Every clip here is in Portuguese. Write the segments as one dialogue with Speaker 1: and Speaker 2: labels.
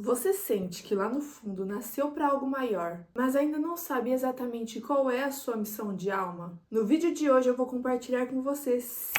Speaker 1: Você sente que lá no fundo nasceu para algo maior, mas ainda não sabe exatamente qual é a sua missão de alma? No vídeo de hoje eu vou compartilhar com você 5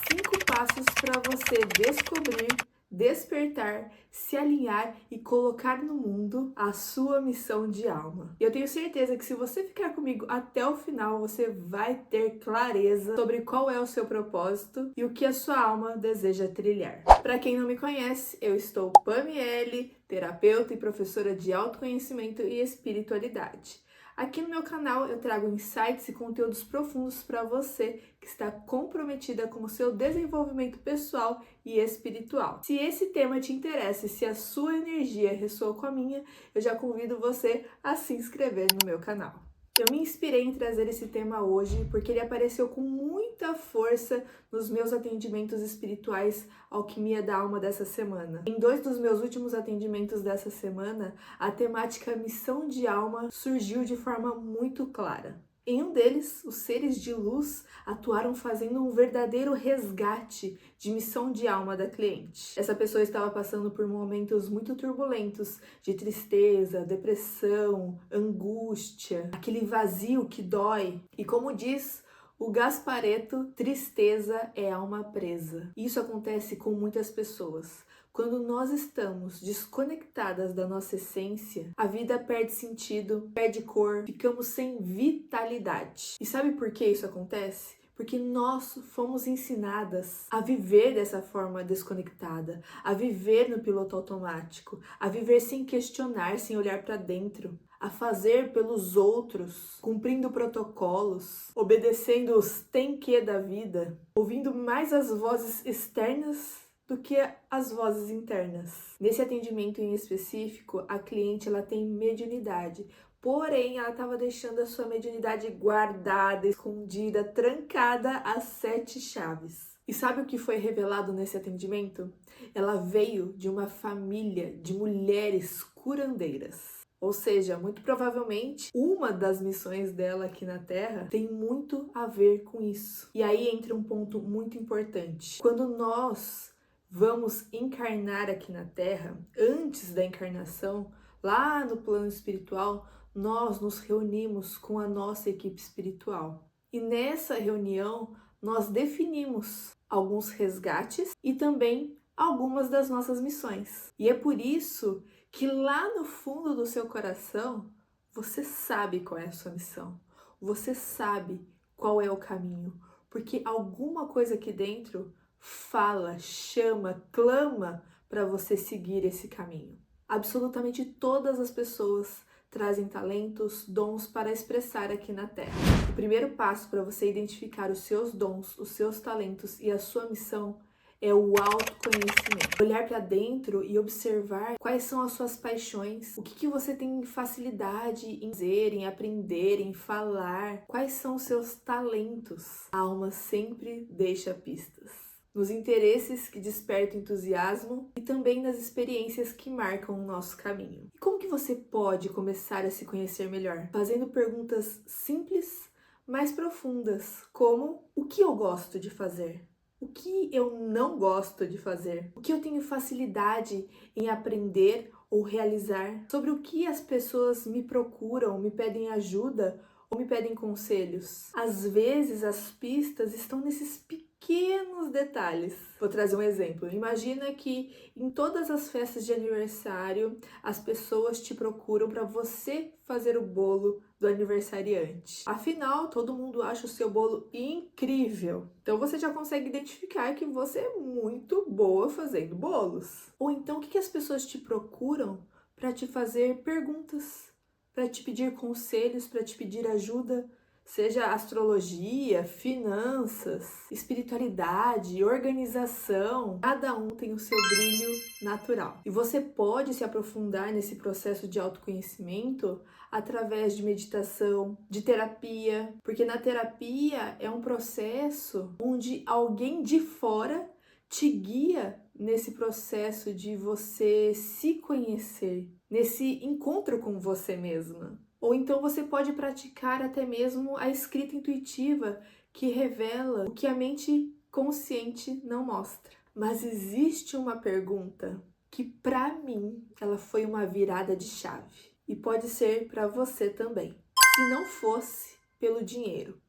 Speaker 1: passos para você descobrir, despertar, se alinhar e colocar no mundo a sua missão de alma. Eu tenho certeza que se você ficar comigo até o final, você vai ter clareza sobre qual é o seu propósito e o que a sua alma deseja trilhar. Para quem não me conhece, eu estou Pamiele, terapeuta e professora de autoconhecimento e espiritualidade. Aqui no meu canal eu trago insights e conteúdos profundos para você que está comprometida com o seu desenvolvimento pessoal e espiritual. Se esse tema te interessa e se a sua energia ressoa com a minha, eu já convido você a se inscrever no meu canal. Eu me inspirei em trazer esse tema hoje porque ele apareceu com muita força nos meus atendimentos espirituais Alquimia da Alma dessa semana. Em 2 dos meus últimos atendimentos dessa semana, a temática missão de alma surgiu de forma muito clara. Em um deles, os seres de luz atuaram fazendo um verdadeiro resgate de missão de alma da cliente. Essa pessoa estava passando por momentos muito turbulentos de tristeza, depressão, angústia, aquele vazio que dói. E como diz o Gasparetto, tristeza é alma presa. Isso acontece com muitas pessoas. Quando nós estamos desconectadas da nossa essência, a vida perde sentido, perde cor, ficamos sem vitalidade. E sabe por que isso acontece? Porque nós fomos ensinadas a viver dessa forma desconectada, a viver no piloto automático, a viver sem questionar, sem olhar para dentro, a fazer pelos outros, cumprindo protocolos, obedecendo os tem que da vida, ouvindo mais as vozes externas do que as vozes internas. Nesse atendimento em específico, a cliente ela tem mediunidade, porém ela estava deixando a sua mediunidade guardada, escondida, trancada às 7 chaves. E sabe o que foi revelado nesse atendimento? Ela veio de uma família de mulheres curandeiras. Ou seja, muito provavelmente, uma das missões dela aqui na Terra tem muito a ver com isso. E aí entra um ponto muito importante. Quando nós vamos encarnar aqui na Terra, antes da encarnação, lá no plano espiritual, nós nos reunimos com a nossa equipe espiritual. E nessa reunião, nós definimos alguns resgates e também algumas das nossas missões. E é por isso que lá no fundo do seu coração, você sabe qual é a sua missão. Você sabe qual é o caminho, porque alguma coisa aqui dentro fala, chama, clama para você seguir esse caminho. Absolutamente todas as pessoas trazem talentos, dons para expressar aqui na Terra. O primeiro passo para você identificar os seus dons, os seus talentos e a sua missão é o autoconhecimento. Olhar para dentro e observar quais são as suas paixões, o que você tem facilidade em dizer, em aprender, em falar, quais são os seus talentos. A alma sempre deixa pistas. Nos interesses que despertam entusiasmo e também nas experiências que marcam o nosso caminho. E como que você pode começar a se conhecer melhor? Fazendo perguntas simples, mas profundas, como: o que eu gosto de fazer? O que eu não gosto de fazer? O que eu tenho facilidade em aprender ou realizar? Sobre o que as pessoas me procuram, me pedem ajuda ou me pedem conselhos? Às vezes as pistas estão nesses pequenos detalhes. Vou trazer um exemplo. Imagina que em todas as festas de aniversário as pessoas te procuram para você fazer o bolo do aniversariante. Afinal, todo mundo acha o seu bolo incrível. Então você já consegue identificar que você é muito boa fazendo bolos. Ou então o que as pessoas te procuram para te fazer perguntas, para te pedir conselhos, para te pedir ajuda? Seja astrologia, finanças, espiritualidade, organização, cada um tem o seu brilho natural. E você pode se aprofundar nesse processo de autoconhecimento através de meditação, de terapia, porque na terapia é um processo onde alguém de fora te guia nesse processo de você se conhecer, nesse encontro com você mesma. Ou então você pode praticar até mesmo a escrita intuitiva, que revela o que a mente consciente não mostra. Mas existe uma pergunta que para mim ela foi uma virada de chave e pode ser para você também. Se não fosse pelo dinheiro,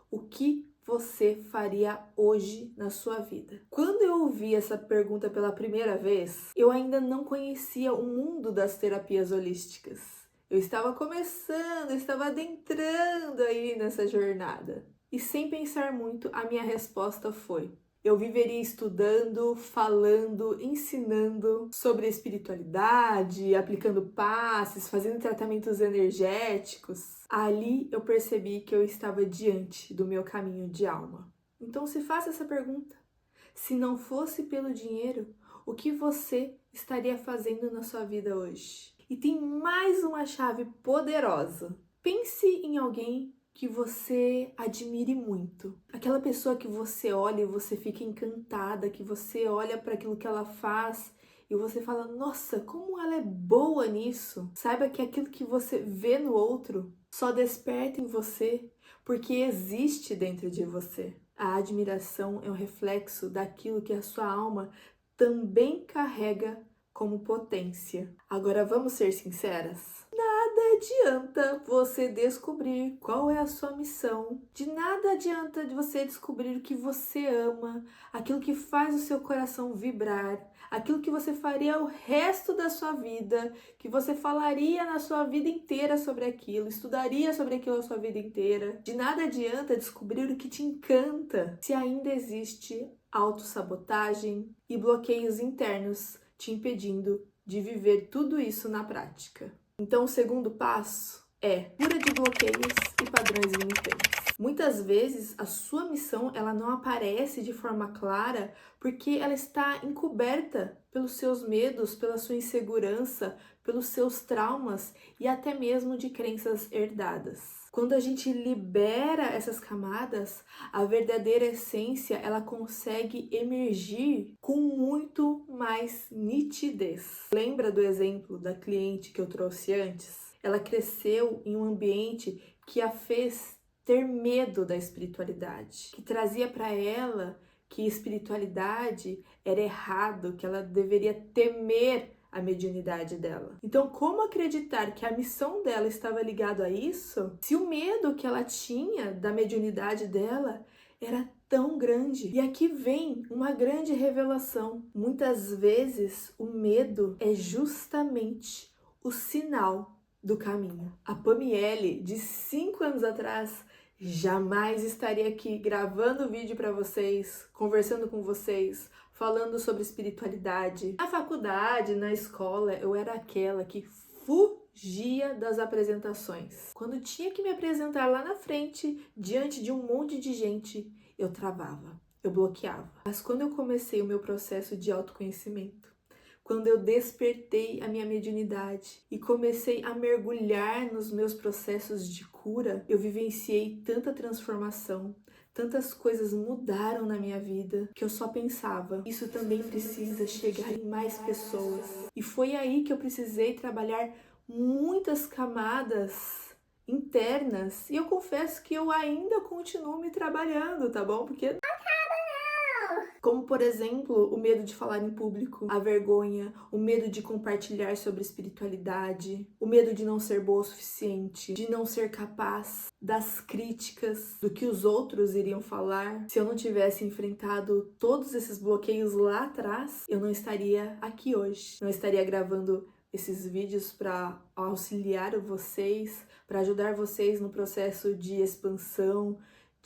Speaker 1: o que você faria hoje na sua vida? Quando eu ouvi essa pergunta pela primeira vez, eu ainda não conhecia o mundo das terapias holísticas. Eu estava começando, eu estava adentrando aí nessa jornada. E sem pensar muito, a minha resposta foi: eu viveria estudando, falando, ensinando sobre espiritualidade, aplicando passes, fazendo tratamentos energéticos. Ali eu percebi que eu estava diante do meu caminho de alma. Então se faça essa pergunta. Se não fosse pelo dinheiro, o que você estaria fazendo na sua vida hoje? E tem mais uma chave poderosa. Pense em alguém que você admire muito. Aquela pessoa que você olha e você fica encantada, que você olha para aquilo que ela faz e você fala: nossa, como ela é boa nisso. Saiba que aquilo que você vê no outro só desperta em você porque existe dentro de você. A admiração é um reflexo daquilo que a sua alma também carrega como potência. Agora vamos ser sinceras? Nada adianta você descobrir qual é a sua missão. De nada adianta de você descobrir o que você ama, aquilo que faz o seu coração vibrar, aquilo que você faria o resto da sua vida, que você falaria na sua vida inteira sobre aquilo, estudaria sobre aquilo a sua vida inteira. De nada adianta descobrir o que te encanta se ainda existe autossabotagem e bloqueios internos te impedindo de viver tudo isso na prática. Então, o segundo passo é cura de bloqueios e padrões limitantes. Muitas vezes a sua missão ela não aparece de forma clara porque ela está encoberta pelos seus medos, pela sua insegurança, pelos seus traumas e até mesmo de crenças herdadas. Quando a gente libera essas camadas, a verdadeira essência ela consegue emergir com muito mais nitidez. Lembra do exemplo da cliente que eu trouxe antes? Ela cresceu em um ambiente que a fez ter medo da espiritualidade, que trazia para ela que espiritualidade era errado, que ela deveria temer a mediunidade dela. Então, como acreditar que a missão dela estava ligada a isso, se o medo que ela tinha da mediunidade dela era tão grande? E aqui vem uma grande revelação. Muitas vezes o medo é justamente o sinal do caminho. A Pamiele, de 5 anos atrás, jamais estaria aqui gravando vídeo para vocês, conversando com vocês, falando sobre espiritualidade. Na faculdade, na escola, eu era aquela que fugia das apresentações. Quando tinha que me apresentar lá na frente, diante de um monte de gente, eu travava, eu bloqueava. Mas quando eu comecei o meu processo de autoconhecimento, quando eu despertei a minha mediunidade e comecei a mergulhar nos meus processos de cura, eu vivenciei tanta transformação, tantas coisas mudaram na minha vida que eu só pensava, isso também precisa chegar em mais pessoas. E foi aí que eu precisei trabalhar muitas camadas internas e eu confesso que eu ainda continuo me trabalhando, tá bom? Porque como, por exemplo, o medo de falar em público, a vergonha, o medo de compartilhar sobre espiritualidade, o medo de não ser boa o suficiente, de não ser capaz, das críticas, do que os outros iriam falar. Se eu não tivesse enfrentado todos esses bloqueios lá atrás, eu não estaria aqui hoje. Não estaria gravando esses vídeos para auxiliar vocês, para ajudar vocês no processo de expansão,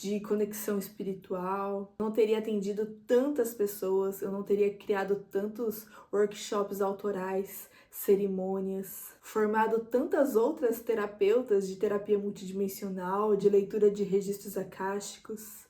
Speaker 1: de conexão espiritual, não teria atendido tantas pessoas, eu não teria criado tantos workshops autorais, cerimônias, formado tantas outras terapeutas de terapia multidimensional, de leitura de registros akáshicos.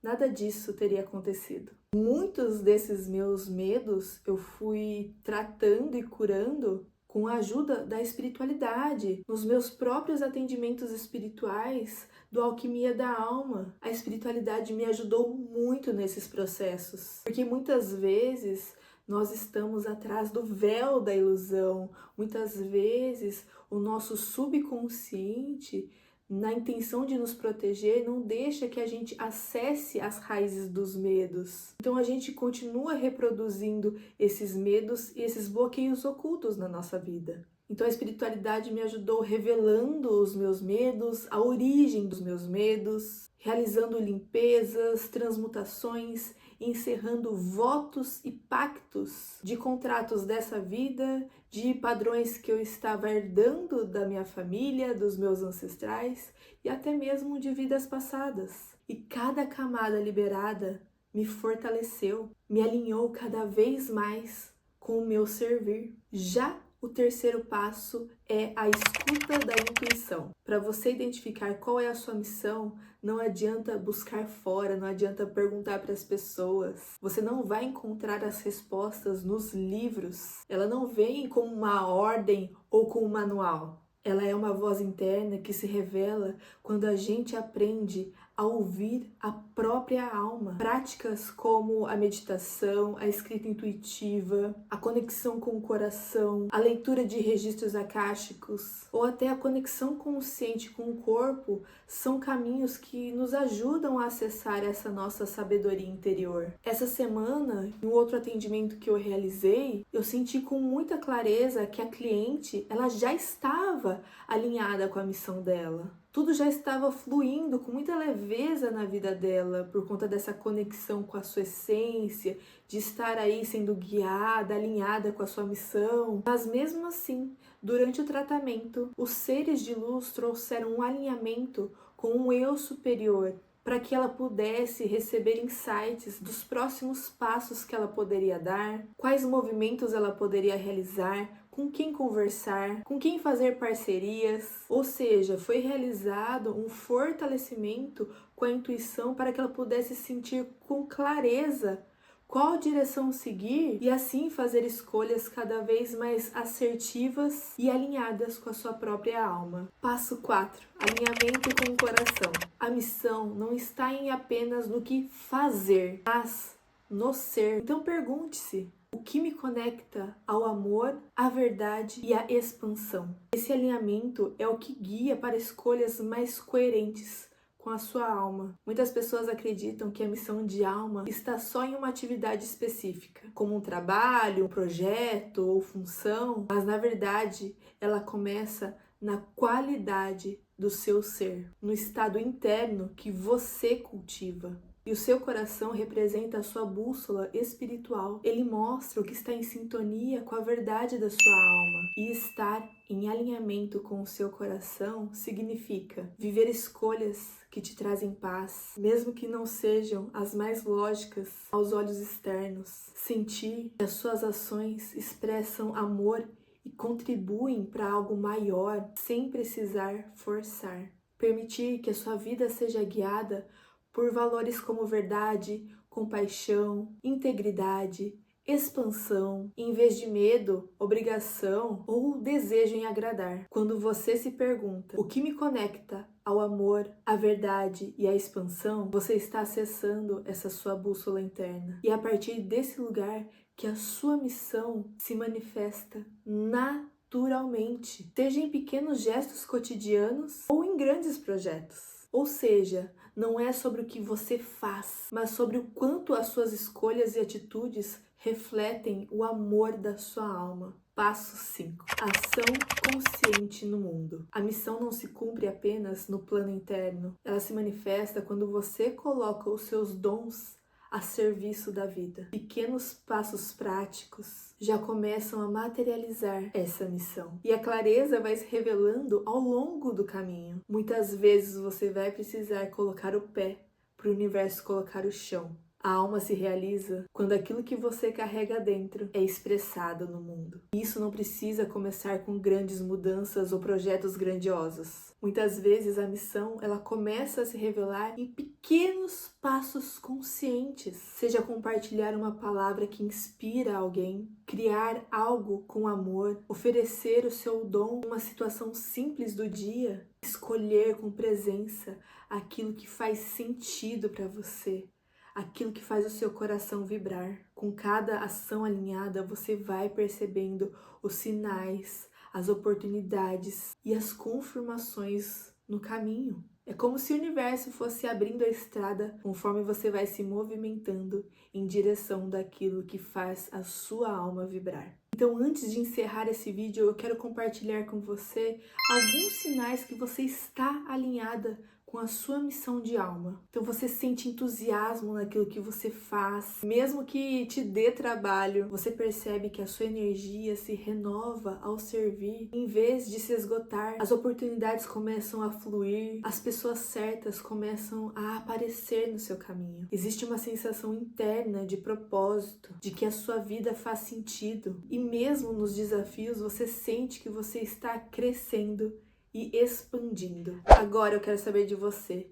Speaker 1: Nada disso teria acontecido. Muitos desses meus medos eu fui tratando e curando com a ajuda da espiritualidade, nos meus próprios atendimentos espirituais do Alquimia da Alma. A espiritualidade me ajudou muito nesses processos, porque muitas vezes nós estamos atrás do véu da ilusão, muitas vezes o nosso subconsciente na intenção de nos proteger, não deixa que a gente acesse as raízes dos medos. Então a gente continua reproduzindo esses medos e esses bloqueios ocultos na nossa vida. Então a espiritualidade me ajudou revelando os meus medos, a origem dos meus medos, realizando limpezas, transmutações, encerrando votos e pactos de contratos dessa vida, de padrões que eu estava herdando da minha família, dos meus ancestrais e até mesmo de vidas passadas. E cada camada liberada me fortaleceu, me alinhou cada vez mais com o meu servir. Já o terceiro passo é a escuta da intuição. Para você identificar qual é a sua missão, não adianta buscar fora, não adianta perguntar para as pessoas. Você não vai encontrar as respostas nos livros. Ela não vem com uma ordem ou com um manual. Ela é uma voz interna que se revela quando a gente aprende a ouvir a própria alma. Práticas como a meditação, a escrita intuitiva, a conexão com o coração, a leitura de registros akáshicos ou até a conexão consciente com o corpo são caminhos que nos ajudam a acessar essa nossa sabedoria interior. Essa semana, no outro atendimento que eu realizei, eu senti com muita clareza que a cliente, ela já estava alinhada com a missão dela. Tudo já estava fluindo com muita leveza na vida dela, por conta dessa conexão com a sua essência, de estar aí sendo guiada, alinhada com a sua missão. Mas mesmo assim, durante o tratamento, os seres de luz trouxeram um alinhamento com um eu superior, para que ela pudesse receber insights dos próximos passos que ela poderia dar, quais movimentos ela poderia realizar, com quem conversar, com quem fazer parcerias. Ou seja, foi realizado um fortalecimento com a intuição para que ela pudesse sentir com clareza qual direção seguir e assim fazer escolhas cada vez mais assertivas e alinhadas com a sua própria alma. Passo 4. Alinhamento com o coração. A missão não está em apenas no que fazer, mas no ser. Então pergunte-se: o que me conecta ao amor, à verdade e à expansão? Esse alinhamento é o que guia para escolhas mais coerentes com a sua alma. Muitas pessoas acreditam que a missão de alma está só em uma atividade específica, como um trabalho, um projeto ou função, mas na verdade ela começa na qualidade do seu ser, no estado interno que você cultiva. E o seu coração representa a sua bússola espiritual. Ele mostra o que está em sintonia com a verdade da sua alma. E estar em alinhamento com o seu coração significa viver escolhas que te trazem paz, mesmo que não sejam as mais lógicas aos olhos externos. Sentir que as suas ações expressam amor e contribuem para algo maior, sem precisar forçar. Permitir que a sua vida seja guiada por valores como verdade, compaixão, integridade, expansão, em vez de medo, obrigação ou desejo em agradar. Quando você se pergunta: o que me conecta ao amor, à verdade e à expansão, você está acessando essa sua bússola interna. E é a partir desse lugar que a sua missão se manifesta naturalmente, seja em pequenos gestos cotidianos ou em grandes projetos. Ou seja, não é sobre o que você faz, mas sobre o quanto as suas escolhas e atitudes refletem o amor da sua alma. Passo 5. Ação consciente no mundo. A missão não se cumpre apenas no plano interno. Ela se manifesta quando você coloca os seus dons a serviço da vida. Pequenos passos práticos já começam a materializar essa missão. E a clareza vai se revelando ao longo do caminho. Muitas vezes você vai precisar colocar o pé para o universo colocar o chão. A alma se realiza quando aquilo que você carrega dentro é expressado no mundo. E isso não precisa começar com grandes mudanças ou projetos grandiosos. Muitas vezes a missão ela começa a se revelar em pequenos passos conscientes. Seja compartilhar uma palavra que inspira alguém, criar algo com amor, oferecer o seu dom em uma situação simples do dia, escolher com presença aquilo que faz sentido para você. Aquilo que faz o seu coração vibrar. Com cada ação alinhada, você vai percebendo os sinais, as oportunidades e as confirmações no caminho. É como se o universo fosse abrindo a estrada conforme você vai se movimentando em direção daquilo que faz a sua alma vibrar. Então, antes de encerrar esse vídeo, eu quero compartilhar com você alguns sinais que você está alinhada com a sua missão de alma. Então você sente entusiasmo naquilo que você faz, mesmo que te dê trabalho, você percebe que a sua energia se renova ao servir, em vez de se esgotar. As oportunidades começam a fluir, as pessoas certas começam a aparecer no seu caminho. Existe uma sensação interna de propósito, de que a sua vida faz sentido, e mesmo nos desafios você sente que você está crescendo e expandindo. Agora eu quero saber de você.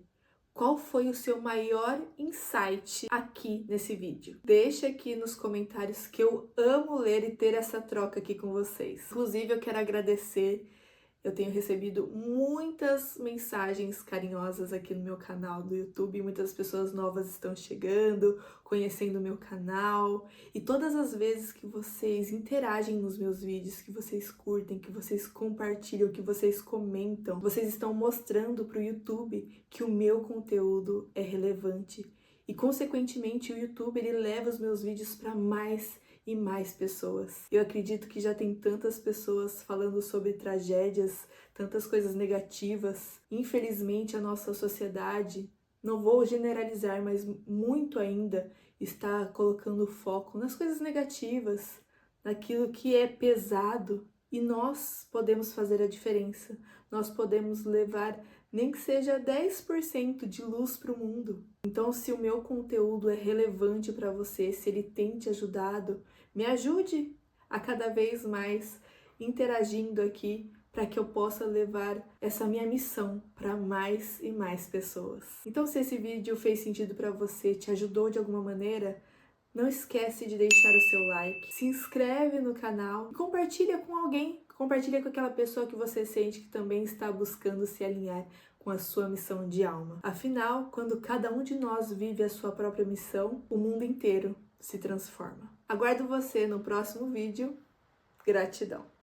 Speaker 1: Qual foi o seu maior insight aqui nesse vídeo? Deixa aqui nos comentários que eu amo ler e ter essa troca aqui com vocês. Inclusive eu quero agradecer. Eu tenho recebido muitas mensagens carinhosas aqui no meu canal do YouTube, muitas pessoas novas estão chegando, conhecendo o meu canal, e todas as vezes que vocês interagem nos meus vídeos, que vocês curtem, que vocês compartilham, que vocês comentam, vocês estão mostrando para o YouTube que o meu conteúdo é relevante e, consequentemente, o YouTube ele leva os meus vídeos para mais e mais pessoas. Eu acredito que já tem tantas pessoas falando sobre tragédias, tantas coisas negativas. Infelizmente, a nossa sociedade, não vou generalizar, mas muito ainda, está colocando foco nas coisas negativas, naquilo que é pesado, e nós podemos fazer a diferença. Nós podemos levar nem que seja 10% de luz para o mundo. Então, se o meu conteúdo é relevante para você, se ele tem te ajudado, me ajude a cada vez mais interagindo aqui para que eu possa levar essa minha missão para mais e mais pessoas. Então, se esse vídeo fez sentido para você, te ajudou de alguma maneira, não esquece de deixar o seu like, se inscreve no canal e compartilha com alguém. Compartilha com aquela pessoa que você sente que também está buscando se alinhar com a sua missão de alma. Afinal, quando cada um de nós vive a sua própria missão, o mundo inteiro se transforma. Aguardo você no próximo vídeo. Gratidão!